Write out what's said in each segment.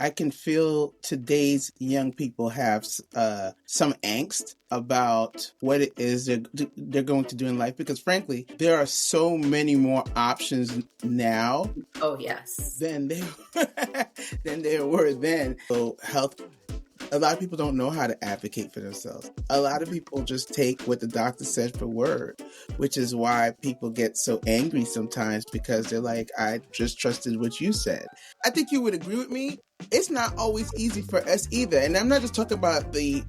I can feel today's young people have some angst about what it is they're going to do in life, because frankly, there are so many more options now. Oh, yes. Than there were then. So health, a lot of people don't know how to advocate for themselves. A lot of people just take what the doctor said for word, which is why people get so angry sometimes, because they're like, I just trusted what you said. I think you would agree with me. It's not always easy for us either. And I'm not just talking about the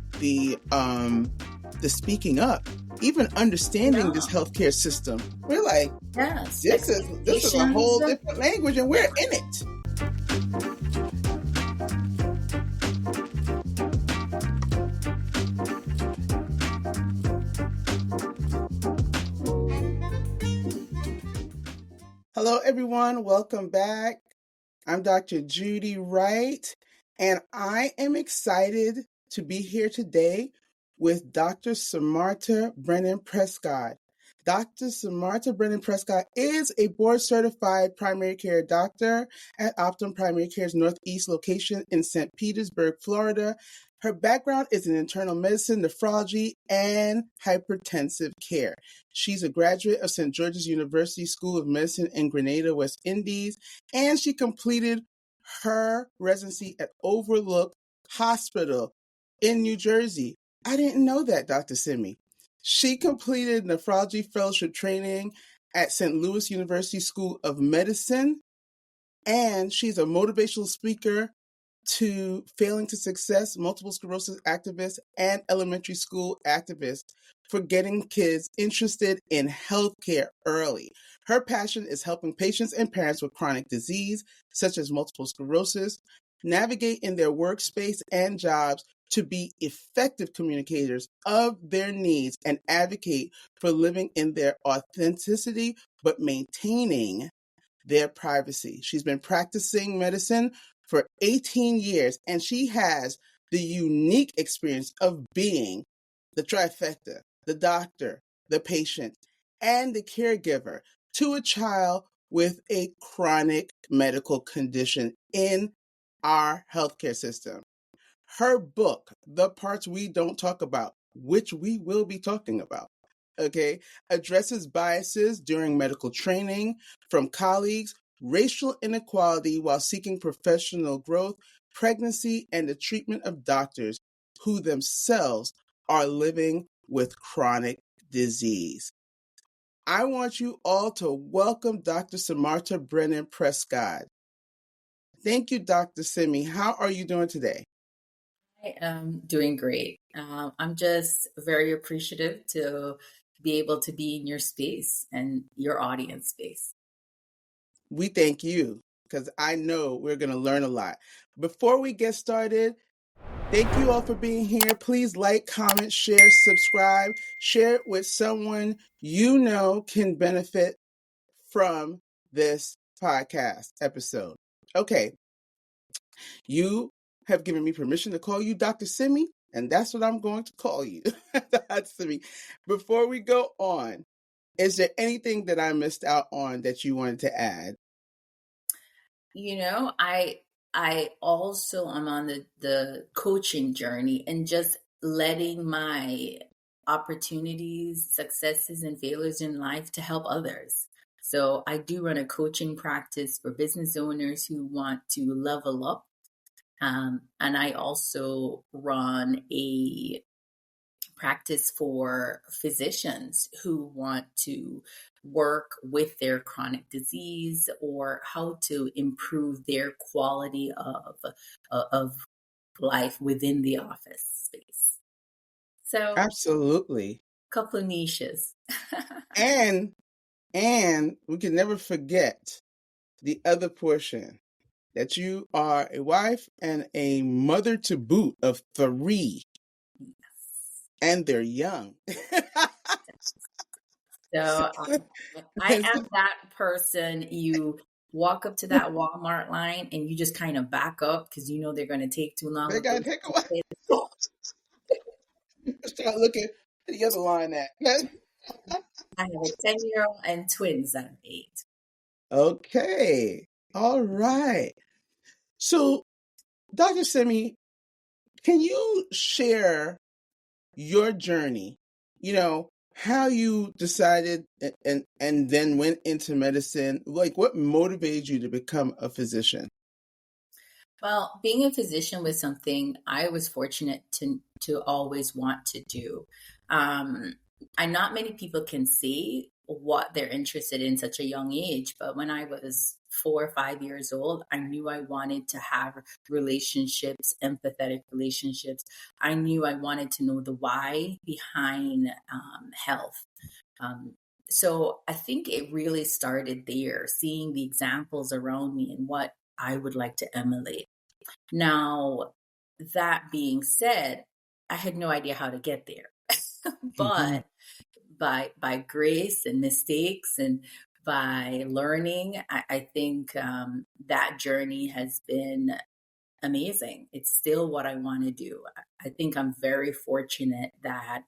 speaking up, even understanding this healthcare system. We're like, yes, this is a whole different language, and we're in it. Hello, everyone. Welcome back. I'm Dr. Judy Wright, and I am excited to be here today with Dr. Simarta Brennan Prescod. Dr. Simarta Brennan Prescod is a board-certified primary care doctor at Optum Primary Care's Northeast location in St. Petersburg, Florida. Her background is in internal medicine, nephrology, and hypertensive care. She's a graduate of St. George's University School of Medicine in Grenada, West Indies, and she completed her residency at Overlook Hospital in New Jersey. I didn't know that, Dr. Simi. She completed nephrology fellowship training at St. Louis University School of Medicine, and she's a motivational speaker to Failing to Success, multiple sclerosis activist, and elementary school activist for getting kids interested in healthcare early. Her passion is helping patients and parents with chronic disease, such as multiple sclerosis, navigate in their workspace and jobs to be effective communicators of their needs and advocate for living in their authenticity, but maintaining their privacy. She's been practicing medicine for 18 years, and she has the unique experience of being the trifecta, the doctor, the patient, and the caregiver to a child with a chronic medical condition in our healthcare system. Her book, The Parts We Don't Talk About, which we will be talking about, addresses biases during medical training from colleagues, racial inequality while seeking professional growth, pregnancy, and the treatment of doctors who themselves are living with chronic disease. I want you all to welcome Dr. Simarta Brennan Prescod. Thank you, Dr. Simi. How are you doing today? I am doing great. I'm just very appreciative to be able to be in your space and your audience space. We thank you, because I know we're going to learn a lot. Before we get started, thank you all for being here. Please like, comment, share, subscribe, share it with someone you know can benefit from this podcast episode. Okay. You have given me permission to call you Dr. Simi, and that's what I'm going to call you. Dr. Simi. Before we go on, is there anything that I missed out on that you wanted to add? You know, I also am on the coaching journey and just letting my opportunities, successes, and failures in life to help others. So I do run a coaching practice for business owners who want to level up. And I also run a practice for physicians who want to work with their chronic disease or how to improve their quality of life within the office space. So Absolutely. a couple of niches. And we can never forget the other portion, that you are a wife and a mother to boot of 3. Yes. And they're young. So I am that person. You walk up to that Walmart line and you just kind of back up because you know they're going to take too long. They got to take a while. Start looking at the other line at. I have a 10-year-old and twins that are 8. Okay. All right. So Dr. Simi, can you share your journey? How you decided and then went into medicine. Like, what motivated you to become a physician? Well, being a physician was something I was fortunate to always want to do. Um, and not many people can see what they're interested in such a young age. But when I was 4 or 5 years old, I knew I wanted to have relationships, empathetic relationships. I knew I wanted to know the why behind health. Um, so I think it really started there, seeing the examples around me and what I would like to emulate. Now, that being said, I had no idea how to get there. Hmm. But by grace and mistakes and by learning, I think that journey has been amazing. It's still what I want to do. I think I'm very fortunate that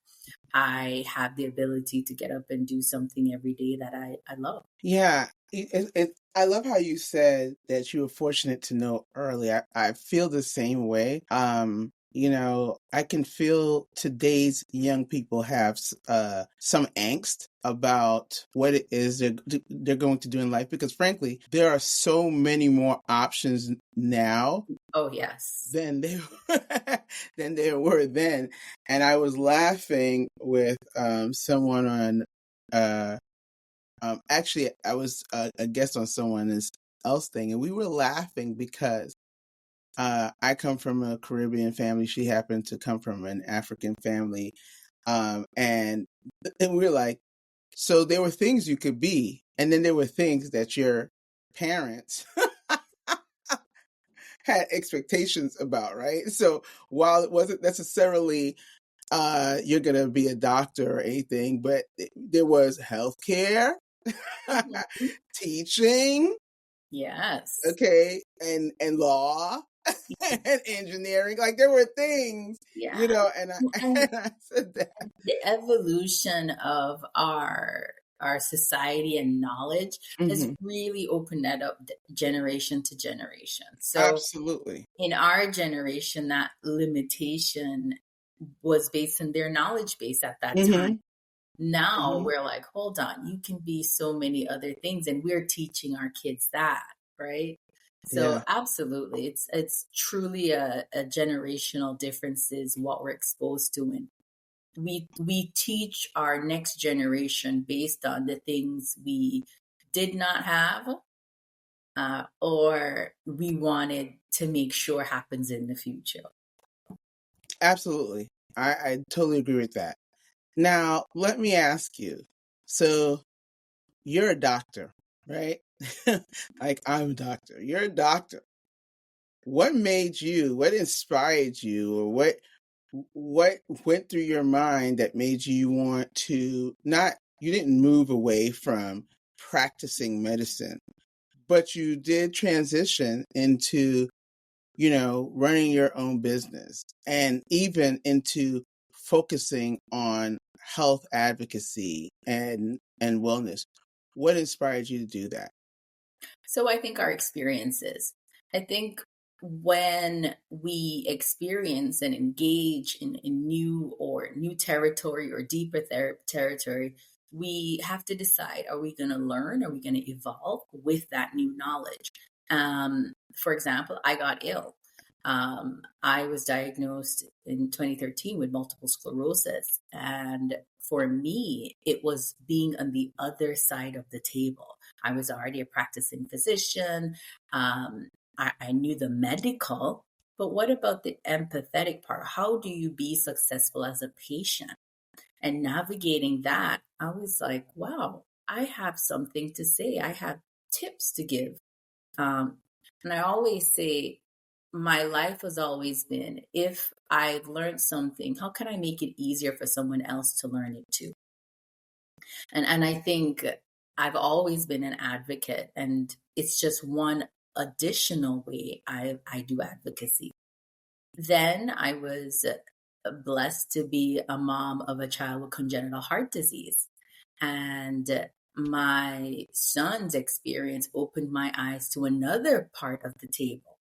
I have the ability to get up and do something every day that I love. Yeah, I love how you said that you were fortunate to know early. I feel the same way. I can feel today's young people have some angst about what it is they're going to do in life, because frankly, there are so many more options now Oh, yes. than they than there were then. And I was laughing with someone on actually, I was a guest on someone else thing, and we were laughing because I come from a Caribbean family. She happened to come from an African family, and we were like, so there were things you could be, and then there were things that your parents had expectations about, right? So while it wasn't necessarily you're gonna be a doctor or anything, but there was healthcare, Mhm. teaching, Yes. okay, and law and engineering. Like, there were things, Yeah. and And and I said that. the evolution of our society and knowledge has Hmm. really opened that up generation to generation. So Absolutely. in our generation, that limitation was based on their knowledge base at that time. Hmm. Now Hmm. we're like, hold on, you can be so many other things, and we're teaching our kids that, right? So Yeah, absolutely, it's truly a generational differences what we're exposed to, and we teach our next generation based on the things we did not have, or we wanted to make sure happens in the future. absolutely. I totally agree with that. Now, let me ask you. So, you're a doctor, right? Like, I'm a doctor. You're a doctor. What inspired you, or what went through your mind that made you want to not, you didn't move away from practicing medicine, but you did transition into, running your own business, and even into focusing on health advocacy and wellness. What inspired you to do that? So I think our experiences. I think when we experience and engage in new territory or deeper territory, we have to decide: are we going to learn? Are we going to evolve with that new knowledge? For example, I got ill. I was diagnosed in 2013 with multiple sclerosis, and for me, it was being on the other side of the table. I was already a practicing physician. I knew the medical, but what about the empathetic part? How do you be successful as a patient? And navigating that, I was like, wow, I have something to say. I have tips to give. Um, and I always say, my life has always been, if I've learned something, how can I make it easier for someone else to learn it too? And I think I've always been an advocate, and it's just one additional way I do advocacy. Then I was blessed to be a mom of a child with congenital heart disease. And my son's experience opened my eyes to another part of the table.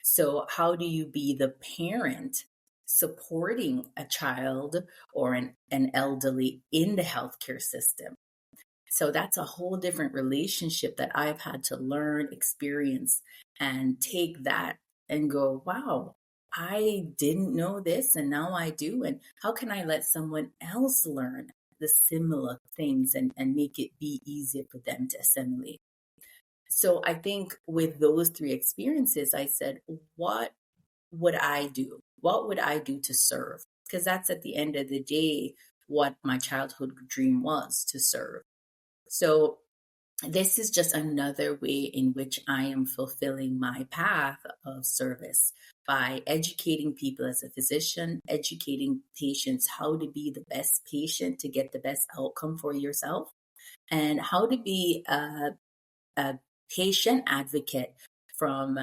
So how do you be the parent supporting a child or an elderly in the healthcare system? So that's a whole different relationship that I've had to learn, experience, and take that and go, wow, I didn't know this and now I do. And how can I let someone else learn the similar things and make it be easier for them to assimilate? So I think with those three experiences, I said, what would I do? What would I do to serve? Because that's at the end of the day what my childhood dream was, to serve. So this is just another way in which I am fulfilling my path of service by educating people as a physician, educating patients how to be the best patient to get the best outcome for yourself, and how to be a patient advocate from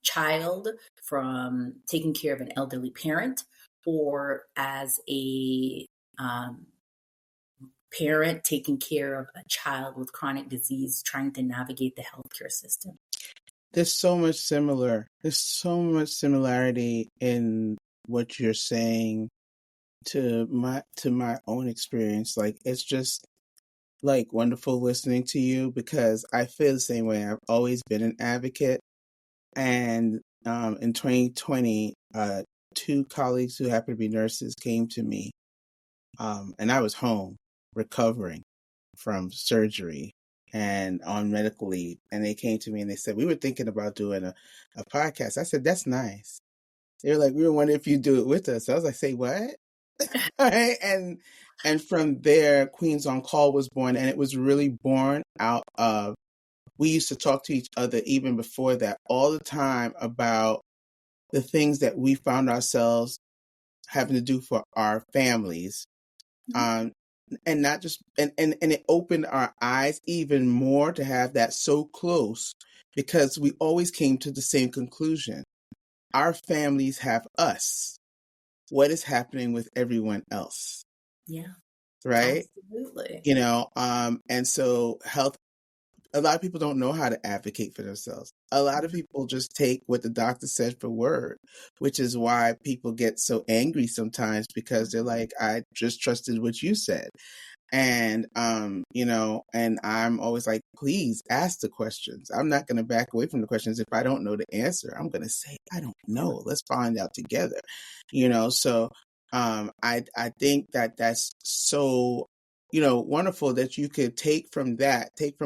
child, from taking care of an elderly parent, or as a parent taking care of a child with chronic disease trying to navigate the healthcare system. There's so much similarity in what you're saying to my own experience. Like, it's just like wonderful listening to you, because I feel the same way. I've always been an advocate. And in 2020, two colleagues who happen to be nurses came to me, and I was home recovering from surgery and on medical leave. And they came to me and they said, we were thinking about doing a podcast. I said, that's nice. They were like, we were wondering if you'd do it with us. I was like, say what? Right? And from there, Queens on Call was born, and it was really born out of, we used to talk to each other even before that all the time about the things that we found ourselves having to do for our families. And not just, and it opened our eyes even more to have that so close, because we always came to the same conclusion. Our families have us. What is happening with everyone else? Yeah, Right? absolutely. And so health, a lot of people don't know how to advocate for themselves. A lot of people just take what the doctor said for word, which is why people get so angry sometimes, because they're like, I just trusted what you said. And, and I'm always like, please ask the questions. I'm not going to back away from the questions. If I don't know the answer, I'm going to say, I don't know. Let's find out together, So I think that that's so, wonderful that you could take from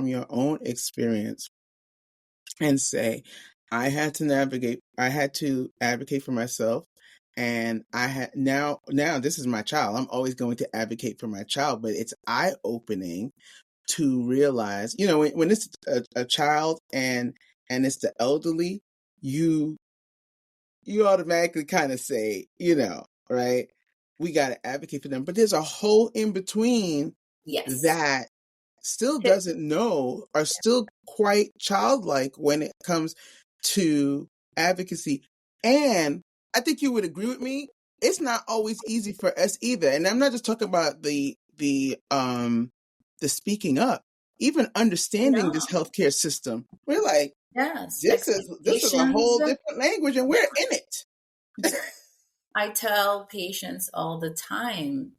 your own experience and say, I had to advocate for myself. And I had now this is my child. I'm always going to advocate for my child, but it's eye-opening to realize, when it's a child and it's the elderly, you automatically kind of say, right, we got to advocate for them. But there's a whole in between Yes. that still doesn't know, are still quite childlike when it comes to advocacy. And I think you would agree with me, it's not always easy for us either. And I'm not just talking about the speaking up, even understanding this healthcare system. We're like, yes, this is a whole different language, and we're in it. I tell patients all the time,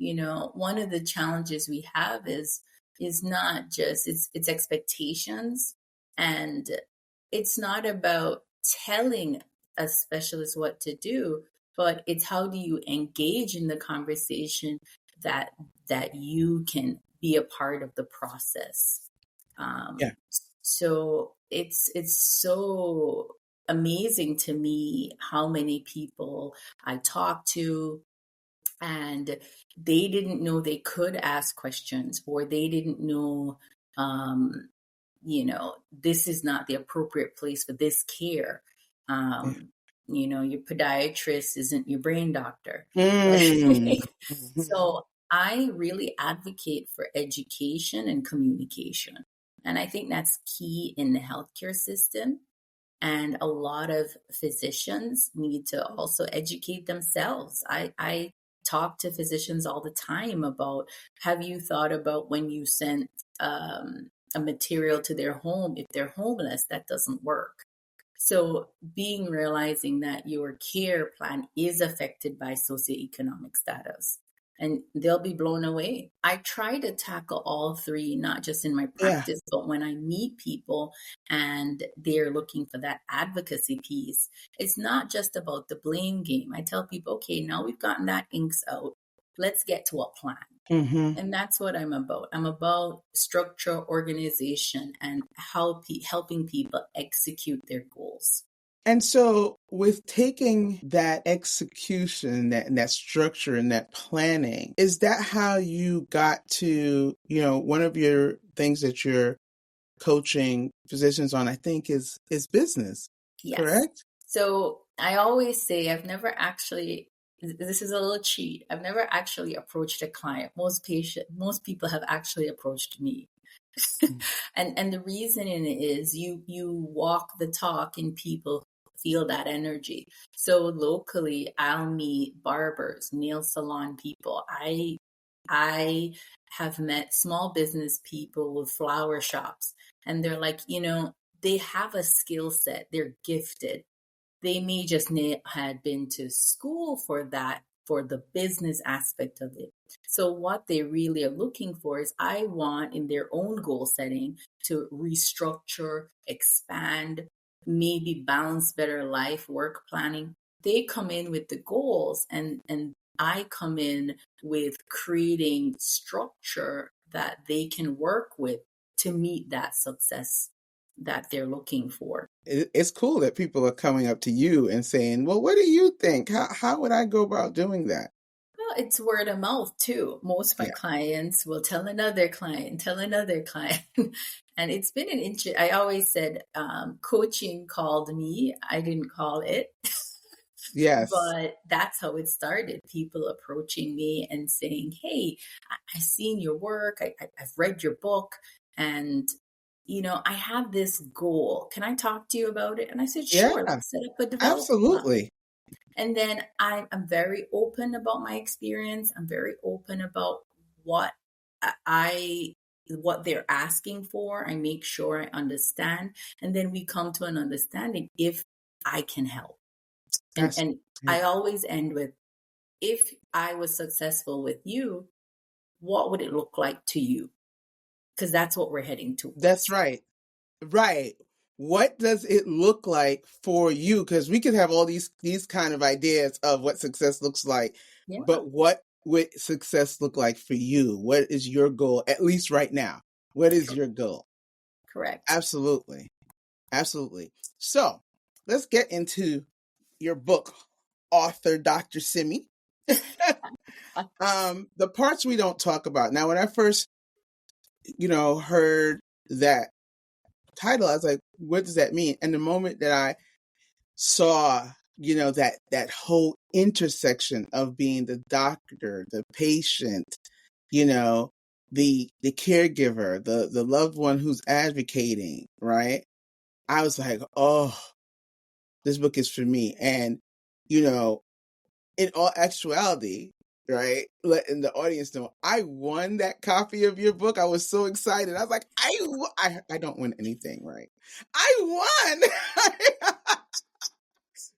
one of the challenges we have is not just it's expectations, and it's not about telling a specialist what to do, but it's how do you engage in the conversation that you can be a part of the process. So it's so amazing to me how many people I talk to, and they didn't know they could ask questions, or they didn't know, this is not the appropriate place for this care. Your podiatrist isn't your brain doctor. So I really advocate for education and communication. And I think that's key in the healthcare system. And a lot of physicians need to also educate themselves. I talk to physicians all the time about, have you thought about when you sent a material to their home, if they're homeless, that doesn't work. So realizing that your care plan is affected by socioeconomic status, and they'll be blown away. I try to tackle all three, not just in my Yeah. practice, but when I meet people and they're looking for that advocacy piece. It's not just about the blame game. I tell people, okay, now we've gotten that inks out. Let's get to a plan. Mm-hmm. And that's what I'm about. I'm about structure, organization, and helping people execute their goals. And so, with taking that execution, that structure, and that planning, is that how you got to, one of your things that you're coaching physicians on? I think is business, Yes. correct? So I always say I've never actually. This is a little cheat. I've never actually approached a client. Most people have actually approached me. And the reason is you walk the talk and people feel that energy. So locally I'll meet barbers, nail salon people. I have met small business people with flower shops, and they're like, they have a skill set, they're gifted. They may just had been to school for that, for the business aspect of it. So what they really are looking for is, I want in their own goal setting to restructure, expand, maybe balance better life, work planning. They come in with the goals, and I come in with creating structure that they can work with to meet that success that they're looking for. It's cool that people are coming up to you and saying, well, what do you think? How would I go about doing that? Well, it's word of mouth too. Most of my Yeah. clients will tell another client, tell another client. And it's been I always said, coaching called me. I didn't call it. Yes. But that's how it started. People approaching me and saying, hey, I've seen your work. I've read your book. And, I have this goal. Can I talk to you about it? And I said, Yeah, sure, let's set up a development plan. absolutely. And then I'm very open about my experience. I'm very open about what what they're asking for. I make sure I understand. And then we come to an understanding if I can help. That's And I always end with, if I was successful with you, what would it look like to you? Because that's what we're heading that's towards. right. Right. What does it look like for you? Because we could have all these kind of ideas of what success looks like, Yeah, but what would success look like for you? What is your goal, at least right now? What is your goal? correct. Absolutely. Absolutely. So let's get into your book, author Dr. Simi. The parts we don't talk about. Now, when I first, heard that title, I was like, what does that mean? And the moment that I saw, that whole intersection of being the doctor, the patient, the caregiver, the loved one who's advocating, right? I was like, oh, this book is for me. And, in all actuality, right, letting the audience know, I won that copy of your book. I was so excited. I was like, I don't win anything, right? I won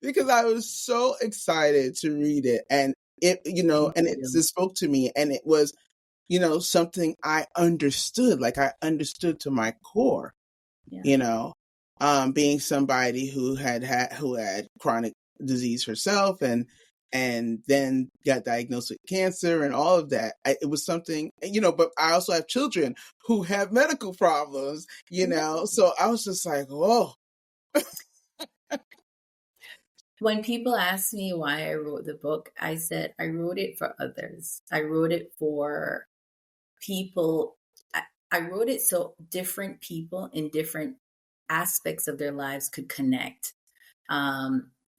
because I was so excited to read it. And Thank and it you. just spoke to me. And it was, something I understood, like I understood to my core, Yeah. you know, being somebody who had chronic disease herself and then got diagnosed with cancer and all of that. It was something, but I also have children who have medical problems, Yeah. so I was just like, whoa. When people ask me why I wrote the book, I said I wrote it for others. I wrote it for people. I wrote it so different people in different aspects of their lives could connect.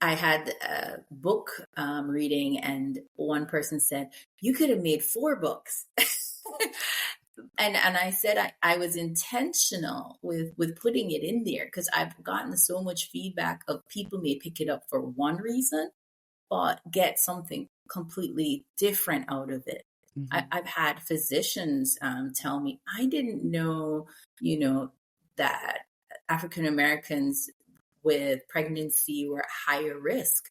I had a book reading, and one person said, you could have made 4 books. And I said I was intentional with putting it in there, because I've gotten so much feedback of people may pick it up for one reason, but get something completely different out of it. Mm-hmm. I've had physicians tell me, I didn't know, that African Americans with pregnancy were at higher risk,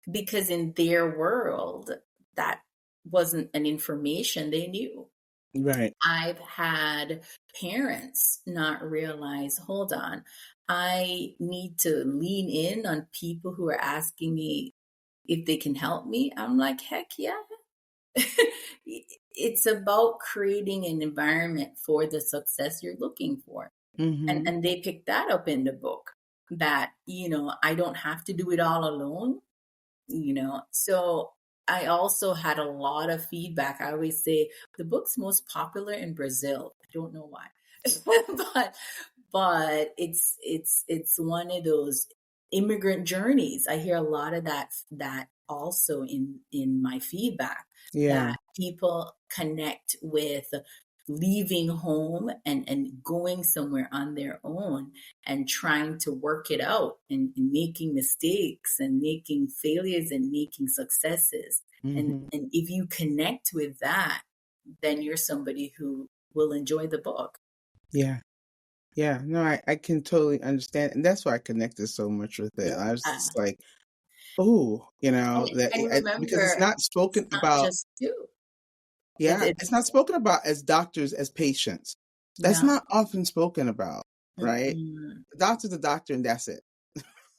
because in their world, that wasn't an information they knew. Right. I've had parents not realize, hold on, I need to lean in on people who are asking me if they can help me. I'm like, heck yeah. It's about creating an environment for the success you're looking for. Mm-hmm. And they picked that up in the book, that, I don't have to do it all alone. So I also had a lot of feedback. I always say the book's most popular in Brazil. I don't know why. but it's one of those immigrant journeys. I hear a lot of that also in my feedback, Yeah. that people connect with leaving home and going somewhere on their own and trying to work it out, and making mistakes and making failures and making successes. And Mm-hmm. and if you connect with that, then you're somebody who will enjoy the book. Yeah. Yeah. No, I can totally understand. And that's why I connected so much with it. Yeah. I was just like, oh, And because it's remember, not it's spoken not about. just you. Yeah. It's It's not spoken about as doctors, as patients. That's no. not often spoken about, right? Mm-mm. The doctor's a doctor and that's it.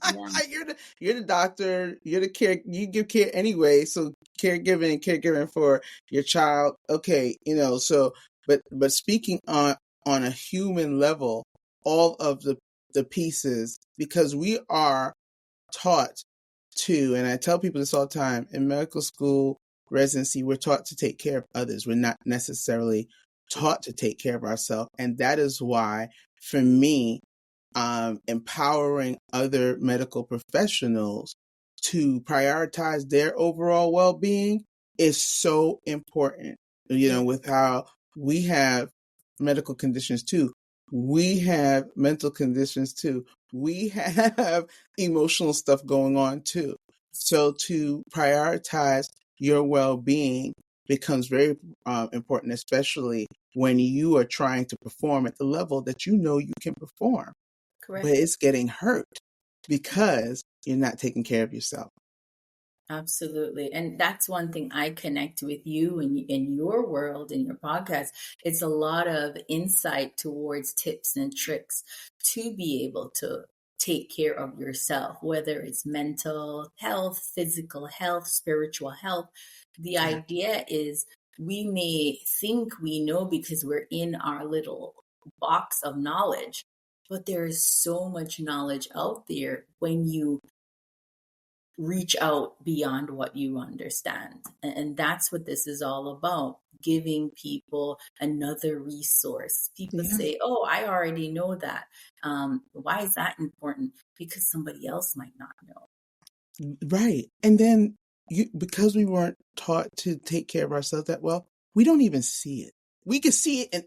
Yeah. You're the doctor, you're the care, you give care anyway, so caregiving for your child. Okay, so but speaking on a human level, all of the pieces, because we are taught to, and I tell people this all the time, in medical school, residency, we're taught to take care of others. We're not necessarily taught to take care of ourselves. And that is why, for me, empowering other medical professionals to prioritize their overall well-being is so important. Yeah. With how we have medical conditions too, we have mental conditions too, we have emotional stuff going on too. So to prioritize your well-being becomes very important, especially when you are trying to perform at the level that you can perform, but Correct. it's getting hurt because you're not taking care of yourself. Absolutely. And that's one thing I connect with you in your world, in your podcast. It's a lot of insight towards tips and tricks to be able to take care of yourself, whether it's mental health, physical health, spiritual health. The Yeah. idea is, we may think we know because we're in our little box of knowledge, but there is so much knowledge out there when you reach out beyond what you understand. And that's what this is all about, giving people another resource. People Yeah. say, oh, I already know that. Why is that important? Because somebody else might not know. Right. And then because we weren't taught to take care of ourselves that well, we don't even see it. We can see it in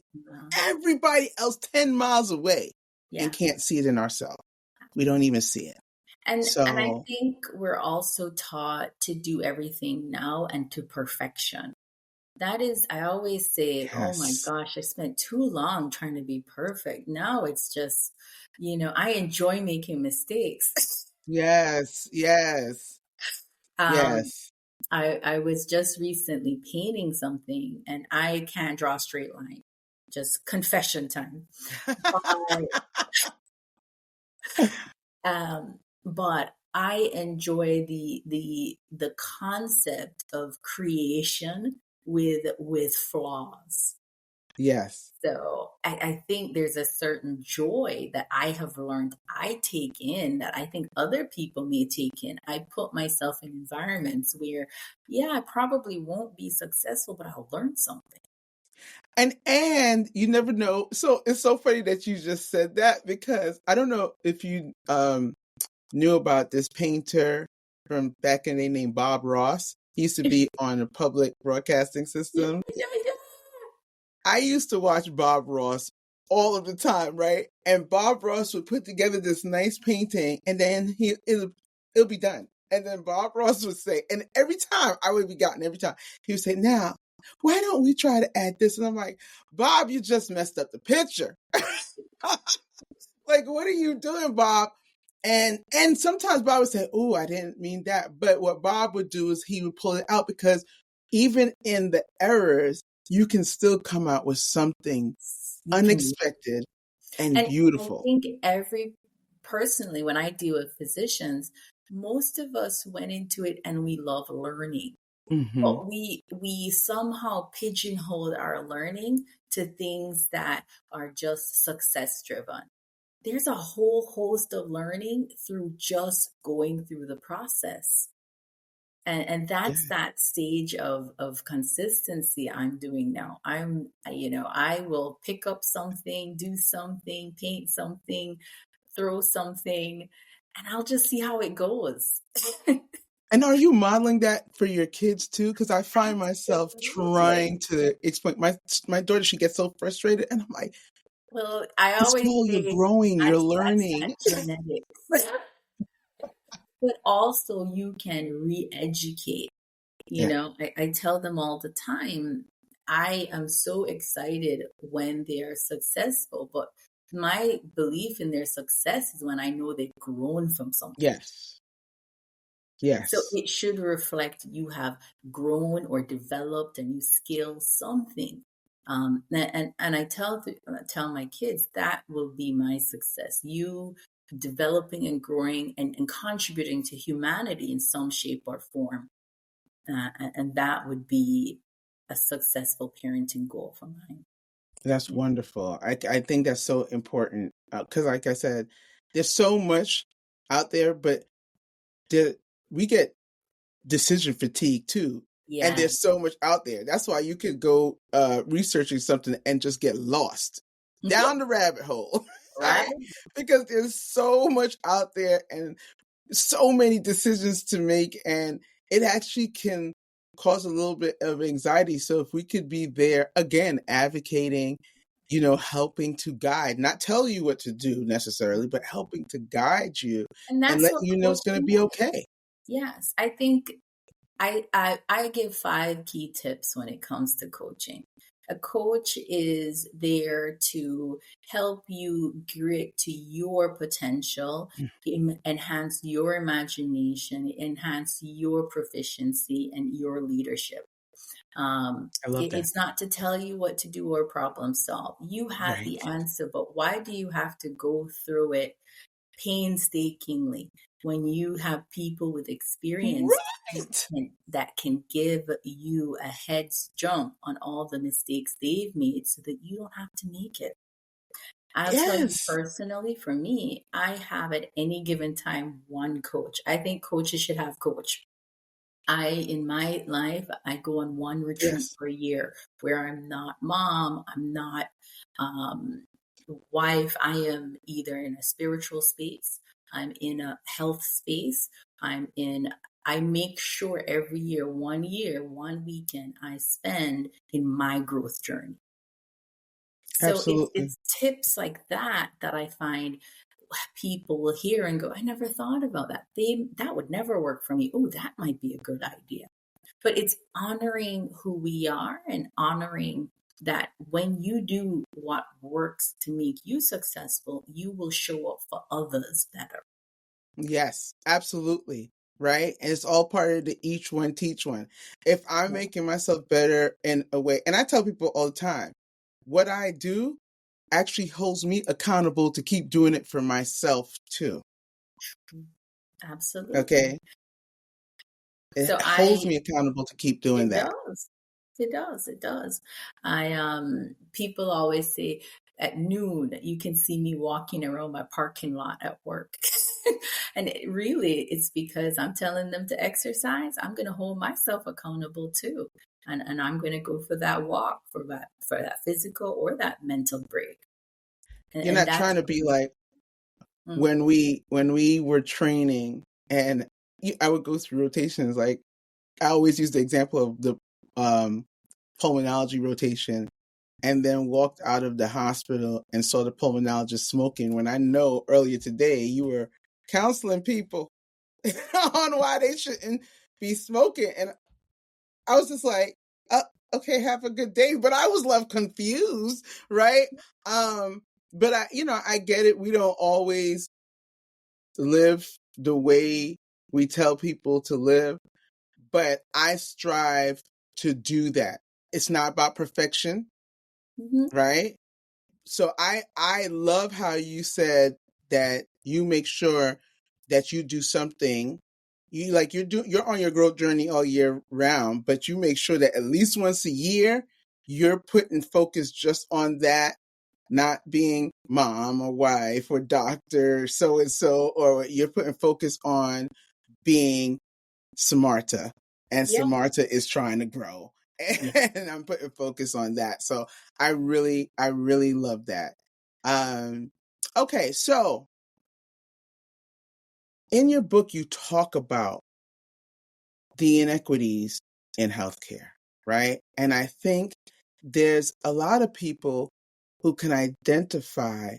everybody else 10 miles away and Yeah. can't see it in ourselves. We don't even see it. And I So, think we're also taught to do everything now and to perfection. That is, I always say, oh my yes. gosh, I spent too long trying to be perfect. Now it's just, I enjoy making mistakes. Yes. Yes. um, Yes. I was just recently painting something and I can't draw a straight line. Just confession time. But, but I enjoy the concept of creation with flaws. Yes. So I think there's a certain joy that I have learned I take in that I think other people may take in. I put myself in environments where, yeah, I probably won't be successful, but I'll learn something. And you never know. So it's so funny that you just said that, because I don't know if you knew about this painter from back in the day named Bob Ross. He used to be on a public broadcasting Yeah, system. yeah, yeah. I used to watch Bob Ross all of the time, right? And Bob Ross would put together this nice painting, and then it'll be done. And then Bob Ross would say, and every time I would be gotten, every time he would say, "Now, why don't we try to add this?" And I'm like, "Bob, you just messed up the picture." Like, what are you doing, Bob? And sometimes Bob would say, "Oh, I didn't mean that." But what Bob would do is he would pull it out, because even in the errors, you can still come out with something You can, unexpected and and I beautiful. think personally, when I deal with physicians, most of us went into it and we love learning. Hmm. But we somehow pigeonhole our learning to things that are just success driven. There's a whole host of learning through just going through the process. And Yeah. that's that stage of consistency I'm doing now. I will pick up something, do something, paint something, throw something, and I'll just see how it goes. And are you modeling that for your kids too? Because I find myself Absolutely. trying to explain. My daughter, she gets so frustrated, and I'm like, Well, I "It's always cool. You're say growing. You're that's that learning." genetics. But also you can re-educate. Yeah. I tell them all the time, I am so excited when they're successful, but my belief in their success is when I know they've grown from something. Yes. So Yes. it should reflect you have grown or developed a new skill, something. And I tell my kids that will be my success. You developing and growing and contributing to humanity in some shape or form. And that would be a successful parenting goal for mine. That's Yeah. wonderful. I think that's so important, because, like I said, there's so much out there, but the, we get decision fatigue too. And Yeah. there's so much out there. That's why you could go researching something and just get lost down the rabbit hole, Right. right? Because there's so much out there and so many decisions to make, and it actually can cause a little bit of anxiety. So if we could be there again, advocating, helping to guide, not tell you what to do necessarily, but helping to guide you And and that's let what you know it's going to coaching be is. okay. Yes. I think I give 5 key tips when it comes to coaching. A coach is there to help you get to your potential, enhance your imagination, enhance your proficiency and your leadership. I love that. It's not to tell you what to do or problem solve. You have Right. the answer, but why do you have to go through it painstakingly when you have people with experience Right. that can give you a head's jump on all the mistakes they've made so that you don't have to make it? I'll tell you Yes. personally, for me, I have at any given time one coach. I think coaches should have coach. In my life, I go on one retreat Yes. per year where I'm not mom, I'm not um, wife. I am either in a spiritual space, I'm in a health space, I make sure every year, 1 year, 1 weekend, I spend in my growth journey. So Absolutely. it's tips like that I find people will hear and go, I never thought about that. That would never work for me. Oh, that might be a good idea. But it's honoring who we are and honoring that when you do what works to make you successful, you will show up for others better. Yes, absolutely. Right. And it's all part of the each one, teach one. If I'm Yeah. making myself better in a way, and I tell people all the time, what I do actually holds me accountable to keep doing it for myself too. Absolutely. Okay. It So holds me accountable to keep doing it that. does. It does. It does. People always say at noon you can see me walking around my parking lot at work. And it's because I'm telling them to exercise. I'm going to hold myself accountable too. And I'm going to go for that walk for that physical or that mental break. You're And not that's trying to be like mm, when we were training, and I would go through rotations. Like, I always use the example of the um, pulmonology rotation, and then walked out of the hospital and saw the pulmonologist smoking, when I know earlier today you were counseling people on why they shouldn't be smoking. And I was just like, okay, have a good day. But I was left confused, right? Um, But I get it. We don't always live the way we tell people to live, but I strive to do that. It's not about perfection, Mhm. right? So I love how you said that you make sure that you do something. You're on your growth journey all year round, but you make sure that at least once a year you're putting focus just on that, not being mom or wife or doctor so and so, or you're putting focus on being Simarta, and Yeah. Simarta is trying to grow. Yeah. And I'm putting focus on that. So I really love that. Um, okay, so in your book, you talk about the inequities in healthcare, right? And I think there's a lot of people who can identify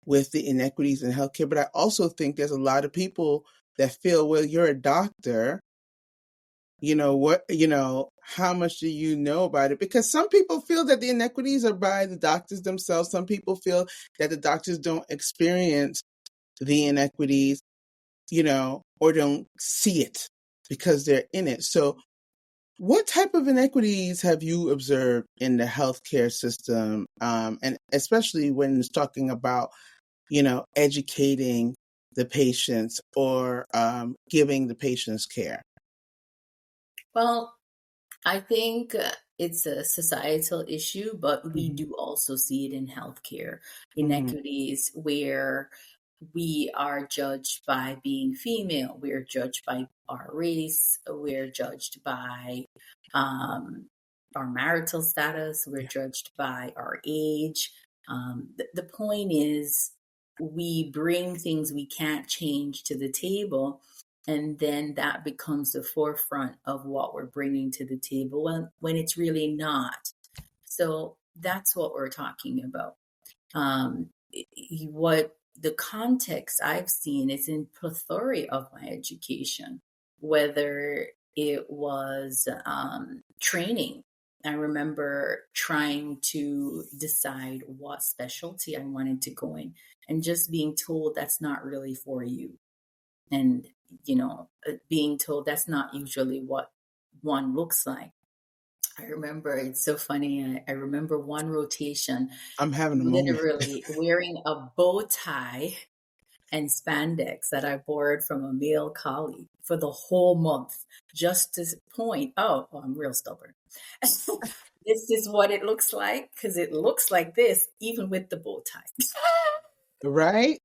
with the inequities in healthcare, but I also think there's a lot of people that feel, well, you're a doctor, how much do you know about it? Because some people feel that the inequities are by the doctors themselves. Some people feel that the doctors don't experience the inequities, or don't see it because they're in it. So what type of inequities have you observed in the healthcare system? And especially when it's talking about, educating the patients or giving the patients care. Well, I think it's a societal issue, but we Mm-hmm. do also see it in healthcare Mm-hmm. inequities where we are judged by being female, we're judged by our race, we're judged by um, our marital status, we're Yeah. judged by our age. The point is, we bring things we can't change to the table, and then that becomes the forefront of what we're bringing to the table when it's really not. So that's what we're talking about. What the context I've seen is in plethora of my education, whether it was training. I remember trying to decide what specialty I wanted to go in and just being told that's not really for you. And, being told that's not usually what one looks like. I remember it's so funny. I remember one rotation, I'm having a moment. literally wearing a bow tie and spandex that I borrowed from a male colleague for the whole month, just to point out, oh, I'm real stubborn. This is what it looks like because it looks like this, even with the bow tie. Right?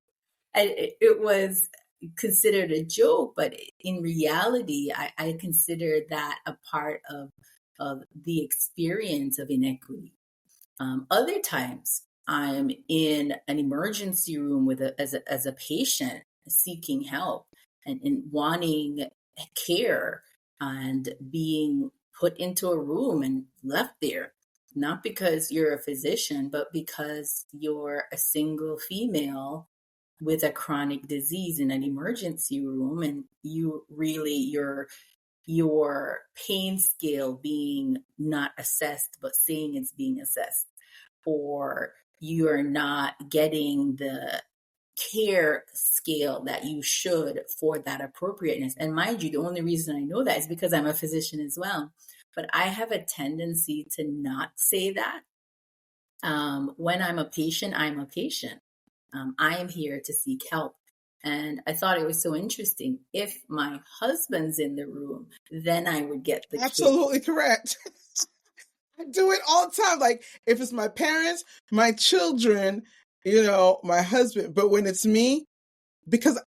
And it was considered a joke, but in reality, I consider that a part of the experience of inequity. Other times, I'm in an emergency room as a patient seeking help and wanting care and being put into a room and left there, not because you're a physician, but because you're a single female with a chronic disease in an emergency room, and you really your pain scale being not assessed but saying it's being assessed, or you're not getting the care scale that you should for that appropriateness. And mind you, the only reason I know that is because I'm a physician as well. But I have a tendency to not say that. When I'm a patient, I'm a patient. I am here to seek help. And I thought it was so interesting. If my husband's in the room, then I would get the care. Absolutely correct. I do it all the time. Like if it's my parents, my children, my husband. But when it's me, because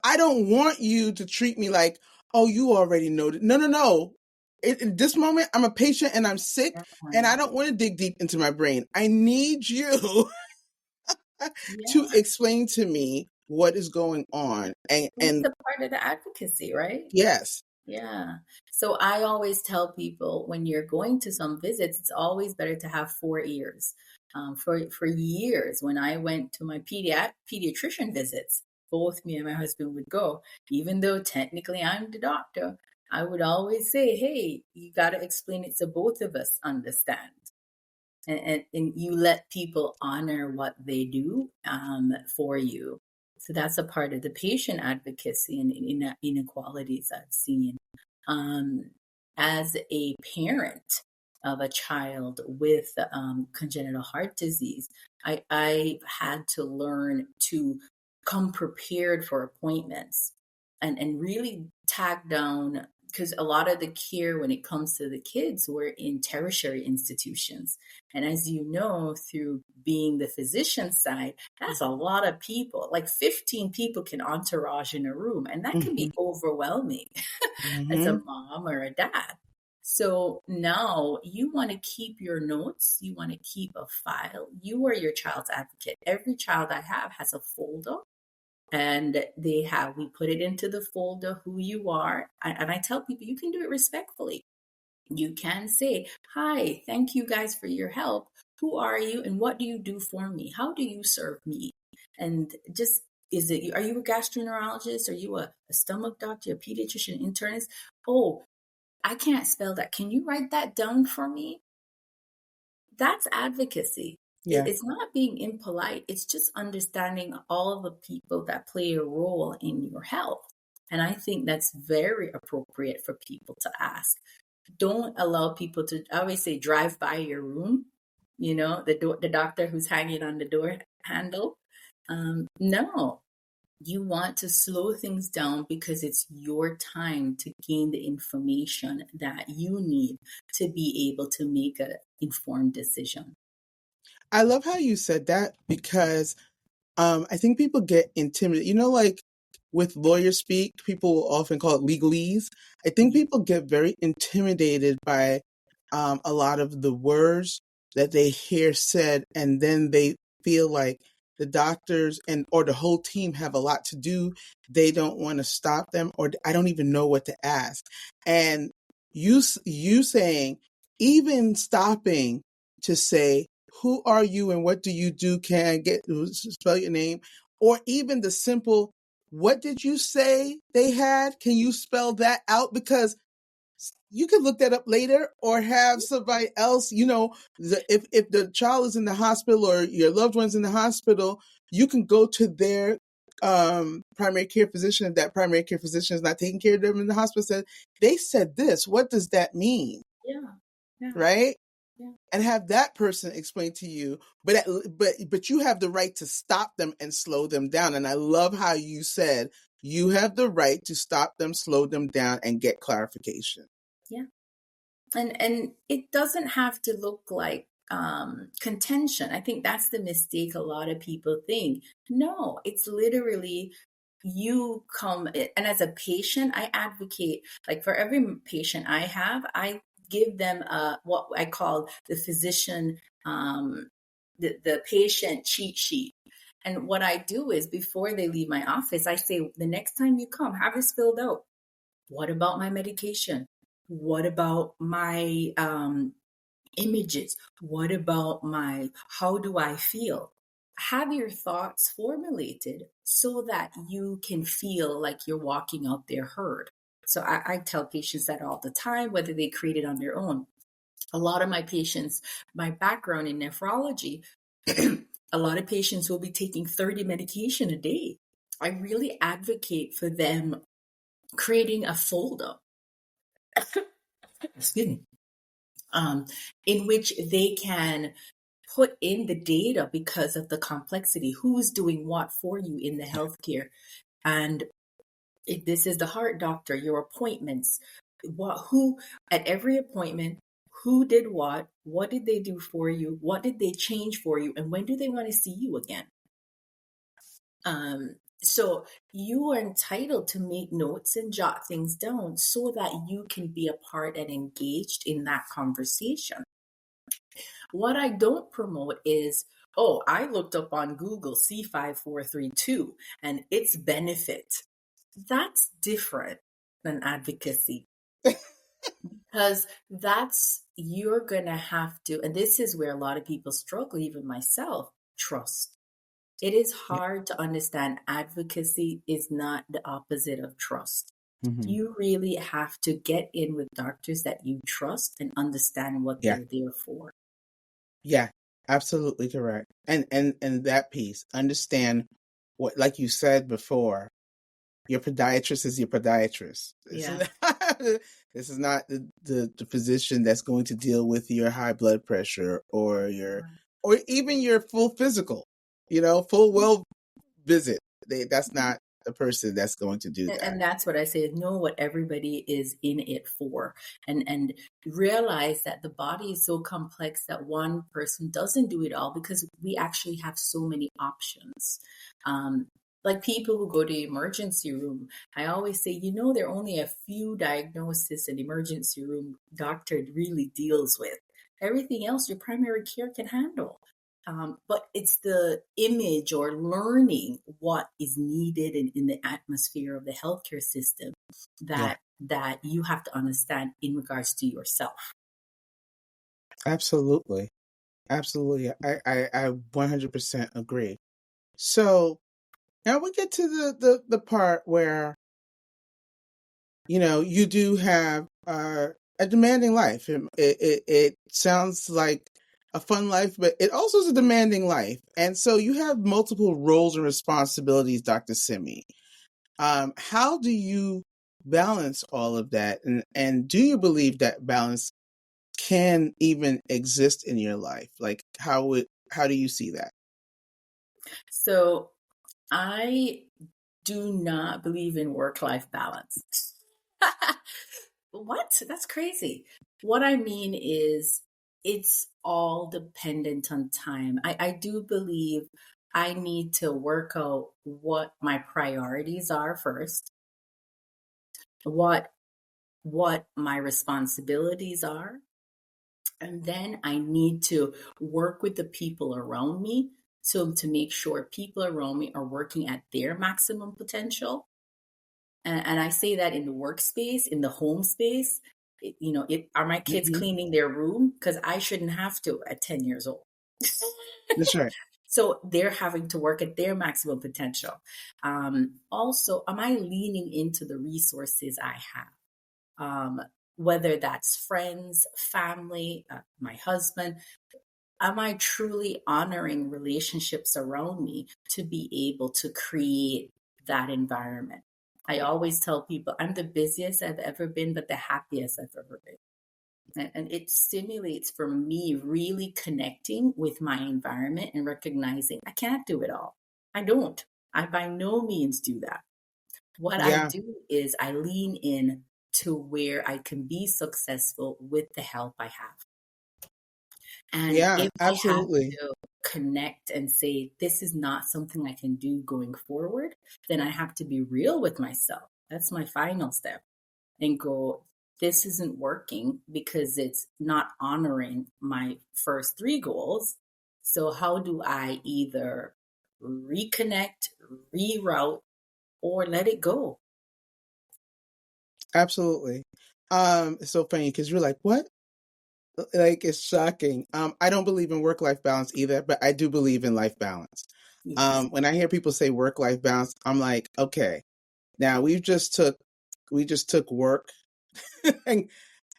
I don't want you to treat me like, oh, you already know that. No, no, no. In this moment, I'm a patient and I'm sick, and I don't want to dig deep into my brain. I need you to Yeah. explain to me what is going on. It's And a part of the advocacy, right? yes, Yeah. So I always tell people when you're going to some visits, it's always better to have four ears. For years, when I went to my pediatrician visits, both me and my husband would go. Even though technically I'm the doctor, I would always say, "Hey, you got to explain it so both of us understand." and you let people honor what they do for you. So that's a part of the patient advocacy and inequalities I've seen. Um, as a parent of a child with congenital heart disease, I had to learn to come prepared for appointments and really tack down, because a lot of the care when it comes to the kids were in tertiary institutions. And as you know, through being the physician side, that's a lot of people. Like 15 people can entourage in a room, and that can Mm-hmm. be overwhelming as a Mm-hmm. mom or a dad. So now you want to keep your notes, you want to keep a file. You are your child's advocate. Every child I have has a folder, and we put it into the folder who you are. And I tell people you can do it respectfully. You can say, "Hi, thank you guys for your help. Who are you and what do you do for me? How do you serve me?" And just, are you a gastroenterologist? Are you a stomach doctor, a pediatrician, internist? Oh, I can't spell that. Can you write that down for me? That's advocacy. Yeah. It's not being impolite. It's just understanding all of the people that play a role in your health. And I think that's very appropriate for people to ask. Don't allow people to, I always say, drive by your room, the doctor who's hanging on the door handle. No, you want to slow things down because it's your time to gain the information that you need to be able to make an informed decision. I love how you said that because I think people get intimidated. Like with lawyer speak, people will often call it legalese. I think Yeah. people get very intimidated by a lot of the words that they hear said, and then they feel like the doctors or the whole team have a lot to do. They don't want to stop them, or I don't even know what to ask. And you saying, even stopping to say, who are you and what do you do? Can I get spell your name? Or even the simple, what did you say they had? Can you spell that out? Because you can look that up later or have somebody else, if the child is in the hospital or your loved one's in the hospital, you can go to their primary care physician. If that primary care physician is not taking care of them in the hospital, said, they said this, what does that mean? Yeah. Yeah. Right? Yeah. And have that person explain to you, but you have the right to stop them and slow them down. And I love how you said you have the right to stop them, slow them down, and get clarification. Yeah. And it doesn't have to look like contention. I think that's the mistake a lot of people think. No, it's literally you come, and as a patient, I advocate, like for every patient I have, I give them what I call the physician, the patient cheat sheet. And what I do is before they leave my office, I say, the next time you come, have this filled out. What about my medication? What about my images? What about how do I feel? Have your thoughts formulated so that you can feel like you're walking out there heard. So I tell patients that all the time, whether they create it on their own. A lot of my patients, my background in nephrology, a lot of patients will be taking 30 medication a day. I really advocate for them creating a folder, excuse me, in which they can put in the data because of the complexity. Who's doing what for you in the healthcare? And if this is the heart doctor, your appointments, who at every appointment, who did what did they do for you, what did they change for you, and when do they want to see you again? So you are entitled to make notes and jot things down so that you can be a part and engaged in that conversation. What I don't promote is, oh, I looked up on Google C5432 and its benefit. That's different than advocacy, because you're going to have to, and this is where a lot of people struggle, even myself, trust. It is hard to understand advocacy is not the opposite of trust. Mm-hmm. You really have to get in with doctors that you trust and understand what Yeah. they're there for. Yeah, absolutely correct. And that piece, understand what, like you said before, your podiatrist is your podiatrist. This Yeah. is this is not the physician that's going to deal with your high blood pressure or your or even your full physical, full well visit. That's not the person that's going to do that. And that's what I say, know what everybody is in it for, and realize that the body is so complex that one person doesn't do it all, because we actually have so many options. Um, like people who go to the emergency room, I always say, there are only a few diagnoses an emergency room doctor really deals with. Everything else your primary care can handle. But it's the image or learning what is needed in the atmosphere of the healthcare system Yeah, that you have to understand in regards to yourself. absolutely. Absolutely. I 100% agree. So now we get to the part where, you do have a demanding life. It sounds like a fun life, but it also is a demanding life. And so you have multiple roles and responsibilities, Dr. Simi. How do you balance all of that? And do you believe that balance can even exist in your life? Like how do you see that? So I do not believe in work-life balance. What? That's crazy. What I mean is, it's all dependent on time. I do believe I need to work out what my priorities are first, what my responsibilities are, and then I need to work with the people around me, so to make sure people around me are working at their maximum potential. And I say that in the workspace, in the home space. Are my kids Hmm. cleaning their room? Because I shouldn't have to at 10 years old. That's right. So they're having to work at their maximum potential. Also, am I leaning into the resources I have? Whether that's friends, family, my husband, am I truly honoring relationships around me to be able to create that environment? I always tell people I'm the busiest I've ever been, but the happiest I've ever been. And it stimulates for me really connecting with my environment and recognizing I can't do it all. I don't. I by no means do that. What I Yeah. do is I lean in to where I can be successful with the help I have. And Yeah, if I have absolutely. to connect and say, this is not something I can do going forward, then I have to be real with myself. That's my final step, and go, this isn't working because it's not honoring my first three goals. So, how do I either reconnect, reroute, or let it go? Absolutely. It's so funny because you're like, what? Like it's shocking. I don't believe in work-life balance either, but I do believe in life balance. Yes. When I hear people say work-life balance, I'm like, okay, now we just took work and,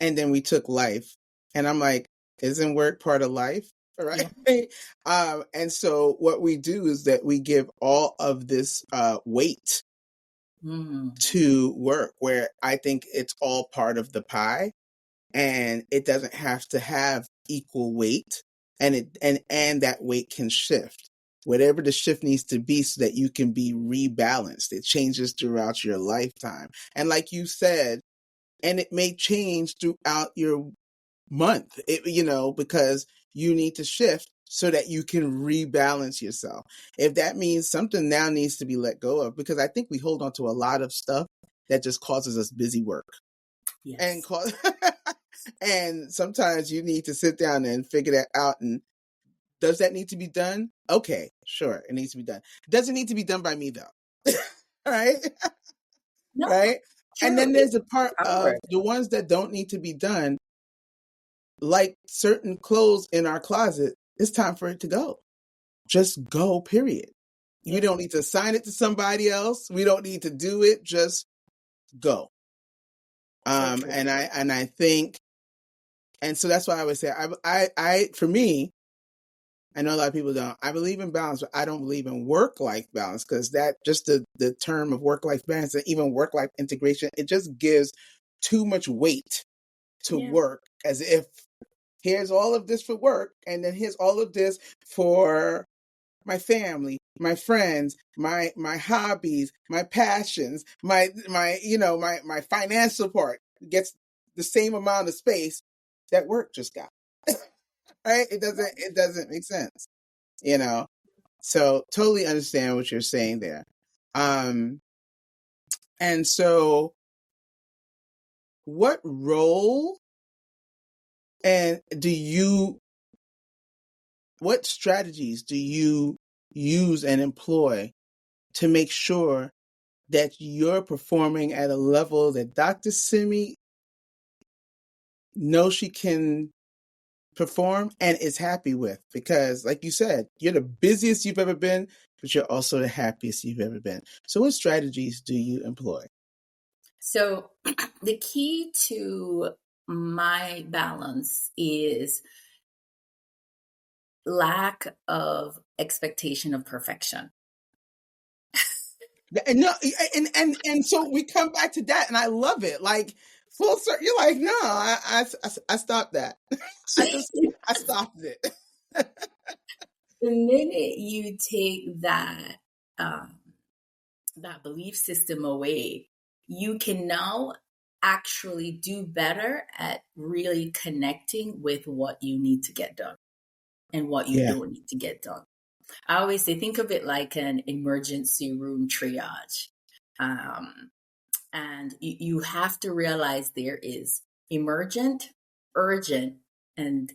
and then we took life. And I'm like, isn't work part of life? All right. Yeah. And so what we do is that we give all of this weight Mm. to work, where I think it's all part of the pie and it doesn't have to have equal weight, and and that weight can shift whatever the shift needs to be so that you can be rebalanced. It changes throughout your lifetime, and like you said, and it may change throughout your month, because you need to shift so that you can rebalance yourself. If that means something now needs to be let go of, because I think we hold on to a lot of stuff that just causes us busy work and Yes. cause and sometimes you need to sit down and figure that out. And does that need to be done? Okay, sure, it needs to be done. Does it need to be done by me though? Right. No, Right. And true. then It's there's a part of hard. the ones that don't need to be done, like certain clothes in our closet. It's time for it to go. Just go, period. We Yeah. don't need to assign it to somebody else. We don't need to do it. Just go. So true. And I think, and so that's why I would say, for me, I know a lot of people don't. I believe in balance, but I don't believe in work-life balance, because that just the term of work-life balance and even work-life integration, it just gives too much weight to Yeah. work, as if here's all of this for work, and then here's all of this for my family, my friends, my hobbies, my passions, my my financial part gets the same amount of space that work just got. Right? It doesn't make sense, you know. So totally understand what you're saying there. And so what role and what strategies do you use and employ to make sure that you're performing at a level that Dr. Simi knows she can perform and is happy with? Because like you said, you're the busiest you've ever been, but you're also the happiest you've ever been. So what strategies do you employ? So the key to my balance is lack of expectation of perfection. And no, and so we come back to that, and I love it. Like full circle, you're like, no, I stopped that. I stopped it. The minute you take that belief system away, you can now actually do better at really connecting with what you need to get done and what you Yeah. don't need to get done. I always say, think of it like an emergency room triage. And you have to realize there is emergent, urgent, and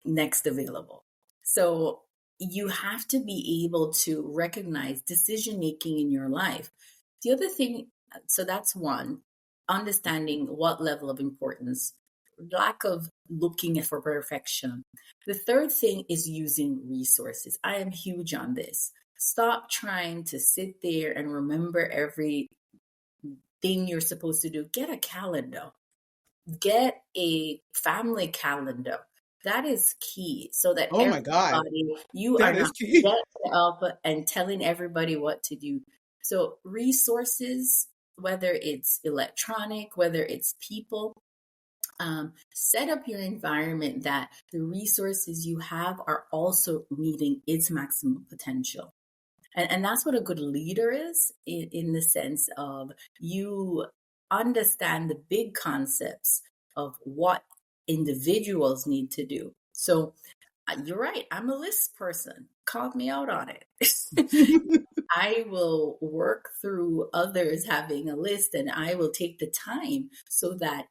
next available. So you have to be able to recognize decision making in your life. The other thing, so that's one, understanding what level of importance, lack of looking for perfection. The third thing is using resources. I am huge on this. Stop trying to sit there and remember every thing you're supposed to do. Get a calendar, get a family calendar. That is key, so that Oh my God, everybody, you are that is not key. getting up and telling everybody what to do. So resources, whether it's electronic, whether it's people, set up your environment that the resources you have are also meeting its maximum potential. And that's what a good leader is, in the sense of you understand the big concepts of what individuals need to do. So you're right. I'm a list person. Call me out on it. I will work through others having a list, and I will take the time so that,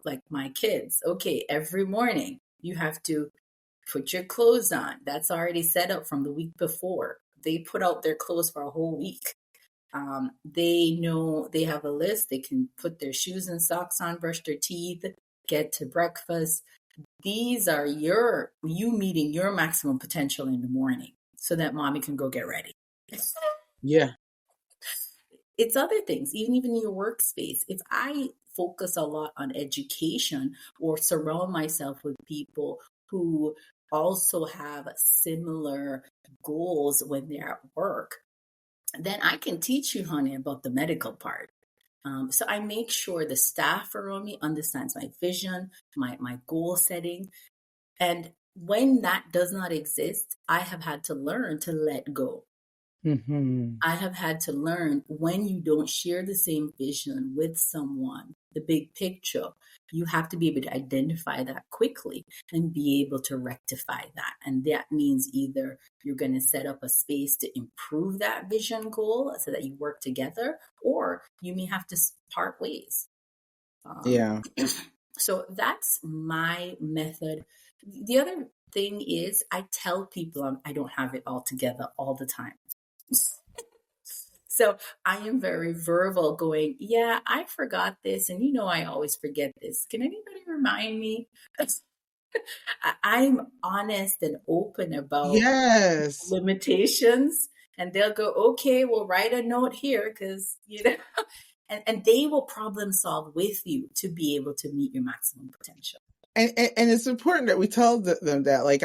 like my kids, okay, every morning you have to put your clothes on. That's already set up from the week before. They put out their clothes for a whole week. They know they have a list. They can put their shoes and socks on, brush their teeth, get to breakfast. These are you meeting your maximum potential in the morning so that mommy can go get ready. Yeah. It's other things, even in your workspace. If I focus a lot on education or surround myself with people who also have similar goals when they're at work, then I can teach you, honey, about the medical part. So I make sure the staff around me understands my vision, my goal setting. And when that does not exist, I have had to learn to let go. Mm-hmm. I have had to learn, when you don't share the same vision with someone, the big picture, you have to be able to identify that quickly and be able to rectify that. And that means either you're going to set up a space to improve that vision goal so that you work together, or you may have to part ways. Yeah. So that's my method. The other thing is, I tell people I don't have it all together all the time. So I am very verbal, going, yeah, I forgot this. And I always forget this. Can anybody remind me? I'm honest and open about Yes. limitations. And they'll go, okay, we'll write a note here because, and they will problem solve with you to be able to meet your maximum potential. And it's important that we tell them that. Like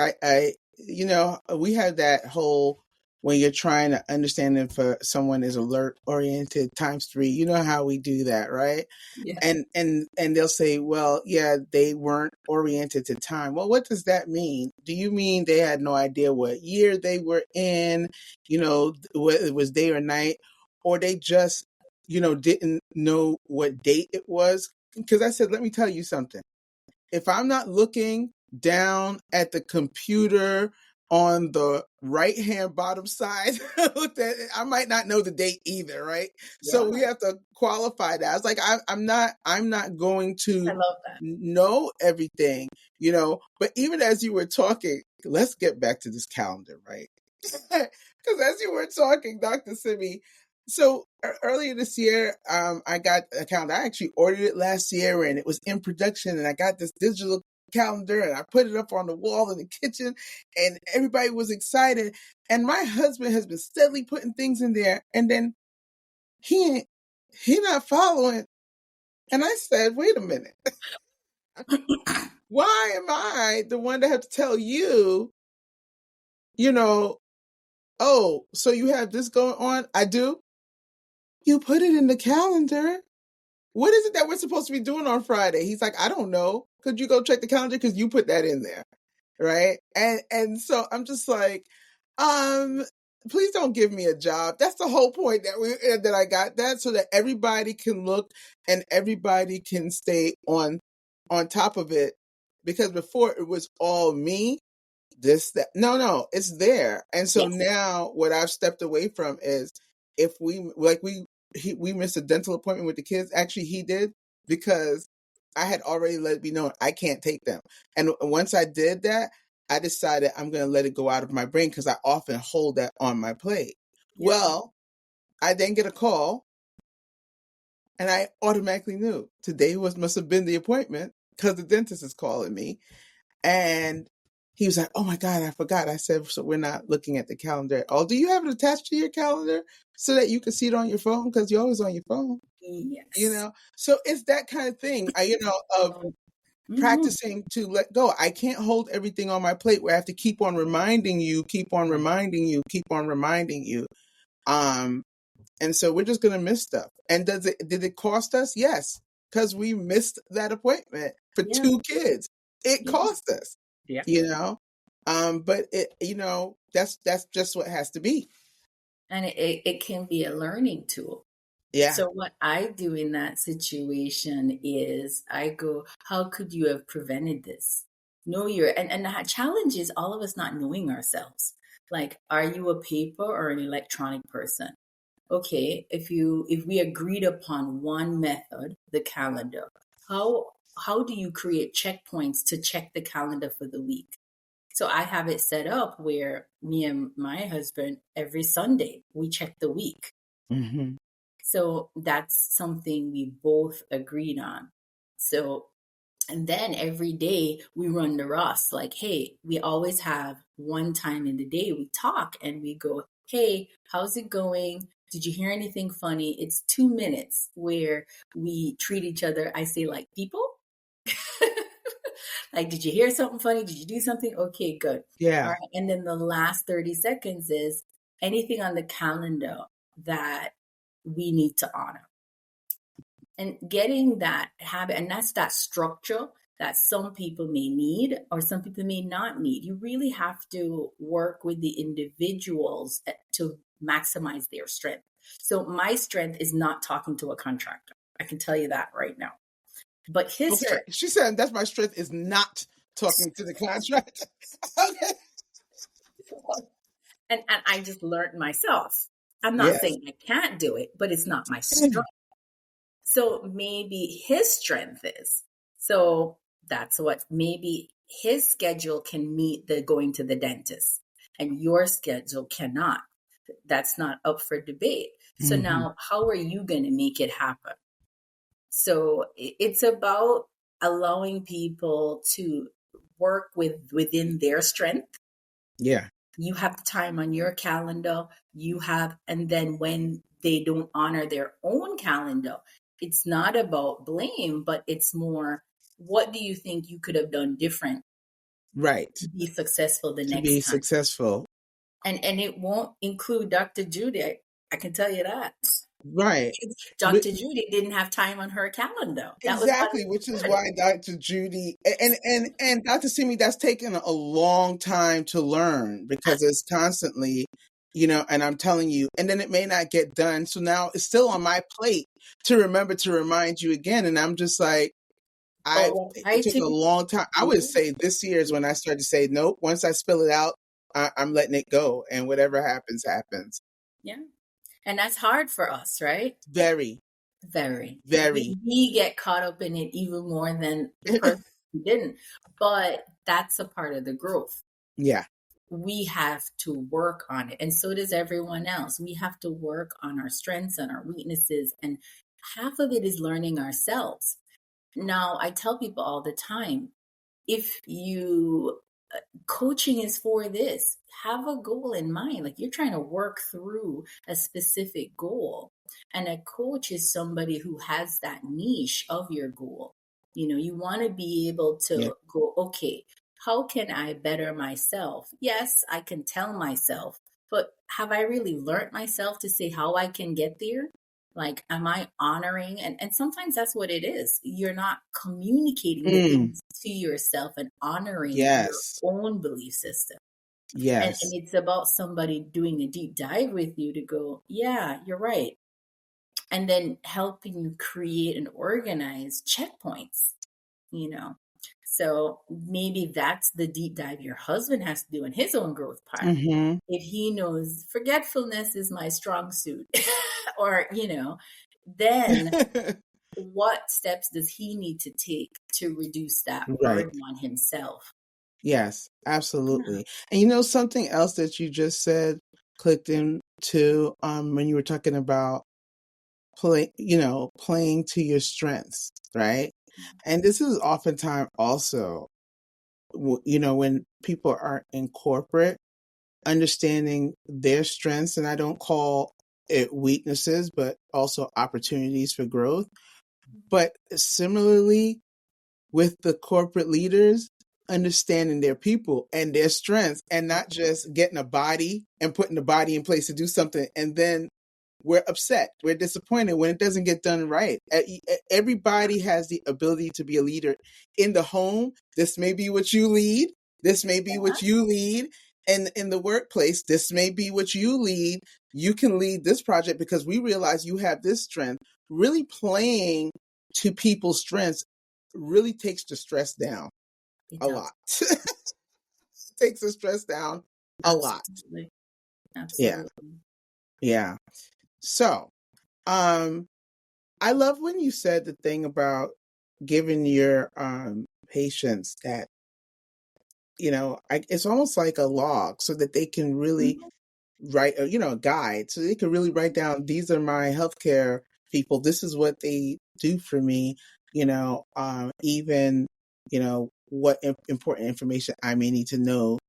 we have that whole, when you're trying to understand if someone is alert oriented times three, you know how we do that, right? Yeah. And they'll say, well, yeah, they weren't oriented to time. Well, what does that mean? Do you mean they had no idea what year they were in, whether it was day or night, or they just, didn't know what date it was? Because I said, let me tell you something. If I'm not looking down at the computer on the right hand bottom side, I might not know the date either, right? Yeah. So we have to qualify that. It's like I'm not going I to love that. know everything, But even as you were talking, let's get back to this calendar, right? Because as you were talking, Dr. Simi, so earlier this year, I got a calendar. I actually ordered it last year, and it was in production. And I got this digital calendar, and I put it up on the wall in the kitchen, and everybody was excited. And my husband has been steadily putting things in there, and then he not following. And I said, wait a minute, why am I the one that have to tell you, oh, so you have this going on? I do. You put it in the calendar. What is it that we're supposed to be doing on Friday? He's like, I don't know. Could you go check the calendar? Because you put that in there. Right. And so I'm just like, please don't give me a job. That's the whole point that I got that, so that everybody can look and everybody can stay on top of it. Because before it was all me, this, that. No, it's there. And so Yes. now what I've stepped away from is, if we missed a dental appointment with the kids. Actually, he did, because I had already let it be known I can't take them. And once I did that, I decided I'm going to let it go out of my brain, because I often hold that on my plate. Yeah. Well, I then get a call, and I automatically knew today must have been the appointment, because the dentist is calling me. And he was like, oh my God, I forgot. I said, so we're not looking at the calendar at all. Do you have it attached to your calendar so that you can see it on your phone? Because you're always on your phone, Yes. So it's that kind of thing, of practicing to let go. I can't hold everything on my plate where I have to keep on reminding you, keep on reminding you, keep on reminding you. And so we're just going to miss stuff. And did it cost us? Yes. Because we missed that appointment for Yeah. 2 kids. It Yeah. cost us, Yeah. But that's just what has to be. And it can be a learning tool. Yeah. So what I do in that situation is I go, how could you have prevented this? Know and the challenge is all of us not knowing ourselves. Like, are you a paper or an electronic person? Okay, if we agreed upon one method, the calendar, how do you create checkpoints to check the calendar for the week? So I have it set up where me and my husband, every Sunday, we check the week. Mm-hmm. So that's something we both agreed on. So, and then every day we run the Ross, like, hey, we always have one time in the day we talk and we go, hey, how's it going? Did you hear anything funny? It's 2 minutes where we treat each other, I say, like people. Like, did you hear something funny? Did you do something? Okay, good. Yeah. All right. And then the last 30 seconds is anything on the calendar that we need to honor. And getting that habit, and that's that structure that some people may need or some people may not need. You really have to work with the individuals to maximize their strength. So my strength is not talking to a contractor. I can tell you that right now. But his strength. She said that's my strength, is not talking to the contractor. Okay. And I just learned myself. I'm not Yes. saying I can't do it, but it's not my strength. So maybe his strength is. So that's what maybe his schedule can meet the going to the dentist and your schedule cannot. That's not up for debate. So now how are you going to make it happen? So it's about allowing people to work within their strength. Yeah. You have the time on your calendar, and then when they don't honor their own calendar, it's not about blame, but it's more, what do you think you could have done different Right. to be successful the To next be time. successful. And it won't include Dr. Judy. I can tell you that. Right. Dr. Judy didn't have time on her calendar. That was Exactly, which is understood. why Dr. Judy and Dr. Simi, that's taken a long time to learn because it's constantly, and I'm telling you, and then it may not get done. So now it's still on my plate to remember to remind you again. And I'm just like, But what it I took a typically long time. I would do, say this year is when I started to say, nope, once I spill it out, I'm letting it go. And whatever happens, happens. yeah. And that's hard for us, right? Very, Very. very. We get caught up in it even more than the person who didn't. But that's a part of the growth. Yeah. We have to work on it. And so does everyone else. We have to work on our strengths and our weaknesses. And half of it is learning ourselves. Now, I tell people all the time, if you coaching is for this, have a goal in mind. Like you're trying to work through a specific goal. And a coach is somebody who has that niche of your goal. You want to be able Yeah. to go, okay, how can I better myself? Yes, I can tell myself, but have I really learned myself to say how I can get there? Like, am I honoring? And sometimes that's what it is. You're not communicating the Mm, things to yourself and honoring your yes. own belief system. And Yes. it's about somebody doing a deep dive with you to go, yeah, you're right. And then helping you create and organize checkpoints, you know. So maybe that's the deep dive your husband has to do in his own growth part. Mm-hmm. If he knows forgetfulness is my strong suit, or, then what steps does he need to take to reduce that Right. burden on himself? Yes, Yeah. absolutely. And something else that you just said clicked into when you were talking about playing to your strengths, right? And this is oftentimes also when people are in corporate, understanding their strengths, and I don't call it weaknesses, but also opportunities for growth. But similarly, with the corporate leaders, understanding their people and their strengths and not just getting a body and putting the body in place to do something. And then we're upset, we're disappointed when it doesn't get done right. Everybody has the ability to be a leader in the home. This may be what you lead. This may be what you lead. And in the workplace, this may be what you lead. You can lead this project because we realize you have this strength. Really playing to people's strengths really takes the stress down It a does. lot. Takes the stress down a lot. Absolutely. Yeah. Absolutely. Yeah. So, I love when you said the thing about giving your patients that, it's almost like a log so that they can really Mhm. write a guide so they can really write down, these are my healthcare people, this is what they do for me, even what important information I may need to know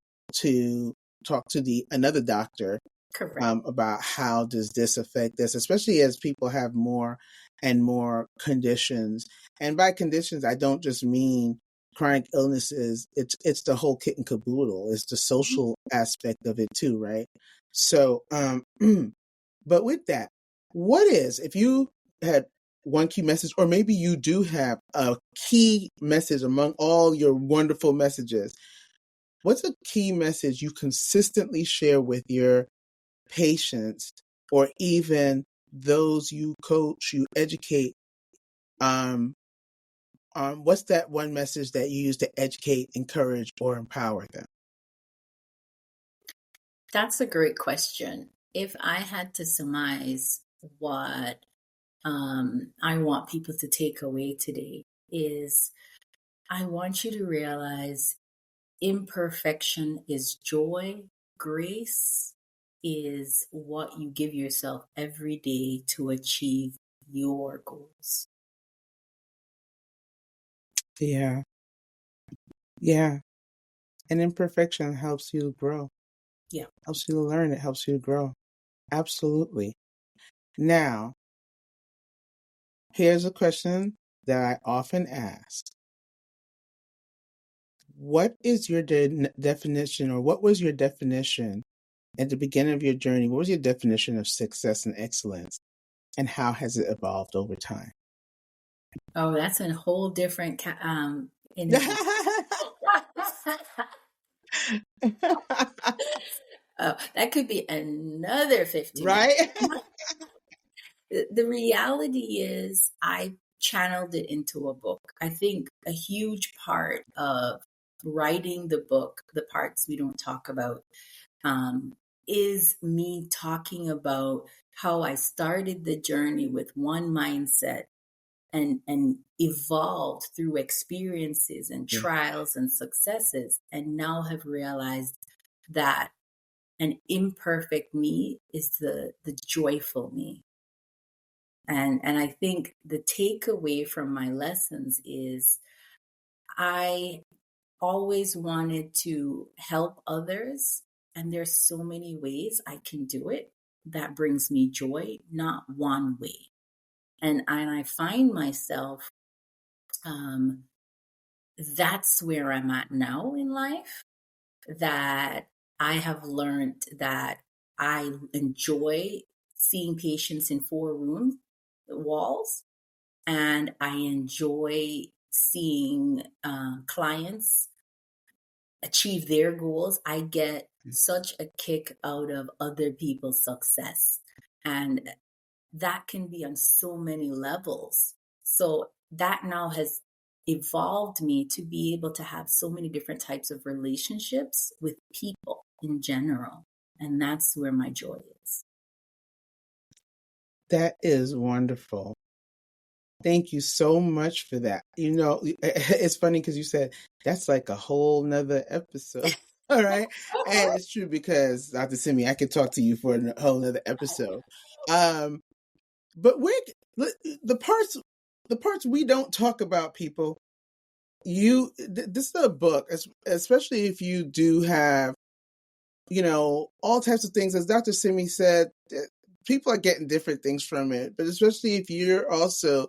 to talk to another doctor Correct. about how does this affect this, especially as people have more and more conditions. And by conditions, I don't just mean chronic illnesses. It's the whole kit and caboodle. It's the social aspect of it too, right? So, but with that, if you had one key message, or maybe you do have a key message among all your wonderful messages, what's a key message you consistently share with your patients or even those you coach, you educate? Um, what's that one message that you use to educate, encourage, or empower them? That's a great question. If I had to surmise what I want people to take away today, is I want you to realize imperfection is joy, grace is what you give yourself every day to achieve your goals. Yeah, yeah. And imperfection helps you grow, Yeah. helps you to learn, it helps you to grow. Absolutely. Now, here's a question that I often ask. what is your definition, or what was your definition at the beginning of your journey? What was your definition of success and excellence, and how has it evolved over time? Oh, that's a whole different interview. Oh, that could be another 50 minutes. Right? The reality is, I channeled it into a book. I think a huge part of writing the book, the parts we don't talk about, is me talking about how I started the journey with one mindset and evolved through experiences and Yeah. trials and successes, and now have realized that an imperfect me is the joyful me. And I think the takeaway from my lessons is, I always wanted to help others, and there's so many ways I can do it that brings me joy, not one way. And I find myself, that's where I'm at now in life, that I have learned that I enjoy seeing patients in 4 room walls, and I enjoy seeing clients achieve their goals. I get such a kick out of other people's success, and that can be on so many levels. So that now has evolved me to be able to have so many different types of relationships with people in general. And that's where my joy is. That is wonderful. Thank you so much for that. It's funny because you said that's like a whole nother episode. All right. And it's true, because Dr. Simi, I could talk to you for a whole nother episode. But the parts we don't talk about, people, this is a book, especially if you do have, all types of things. As Dr. Simi said, people are getting different things from it, but especially if you're also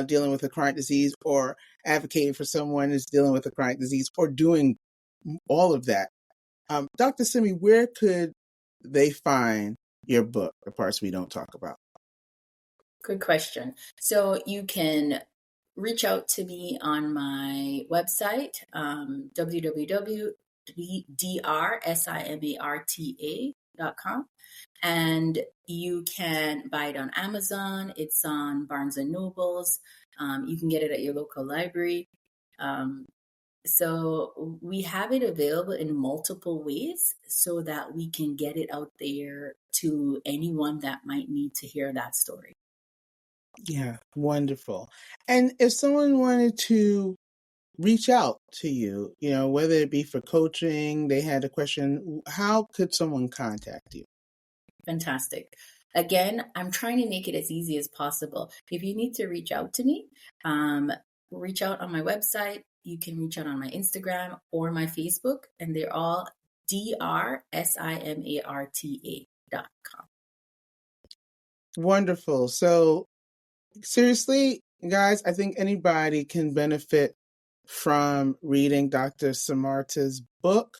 dealing with a chronic disease, or advocating for someone who's dealing with a chronic disease, or doing all of that. Dr. Simi, where could they find your book, The Parts We Don't Talk About? Good question. So you can reach out to me on my website, www.drsimarta.com. And you can buy it on Amazon. It's on Barnes and Nobles. You can get it at your local library. So we have it available in multiple ways so that we can get it out there to anyone that might need to hear that story. Yeah, wonderful. And if someone wanted to reach out to you, whether it be for coaching, they had a question, how could someone contact you? Fantastic. Again, I'm trying to make it as easy as possible. If you need to reach out to me, reach out on my website. You can reach out on my Instagram or my Facebook, and they're all drsimarta.com. Wonderful. So seriously, guys, I think anybody can benefit from reading Dr. Simarta's book.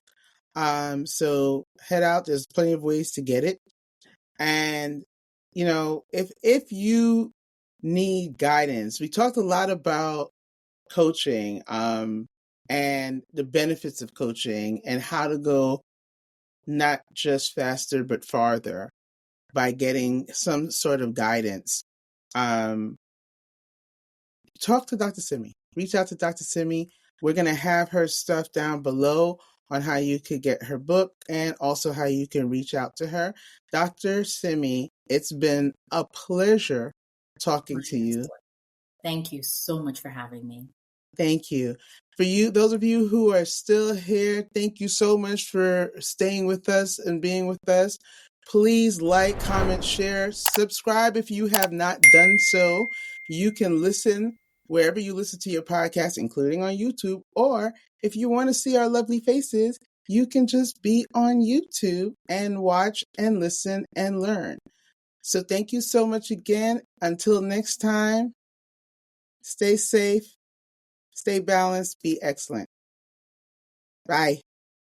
So head out. There's plenty of ways to get it. And, if you need guidance, we talked a lot about coaching, and the benefits of coaching, and how to go not just faster, but farther by getting some sort of guidance. Talk to Dr. Simi. Reach out to Dr. Simi. We're going to have her stuff down below on how you could get her book, and also how you can reach out to her. Dr. Simi, it's been a pleasure talking to you. Thank you so much for having me. Thank you. For you, those of you who are still here, thank you so much for staying with us and being with us. Please like, comment, share, subscribe if you have not done so. You can listen wherever you listen to your podcast, including on YouTube. Or if you want to see our lovely faces, you can just be on YouTube and watch and listen and learn. So thank you so much again. Until next time, stay safe, stay balanced, be excellent. Bye.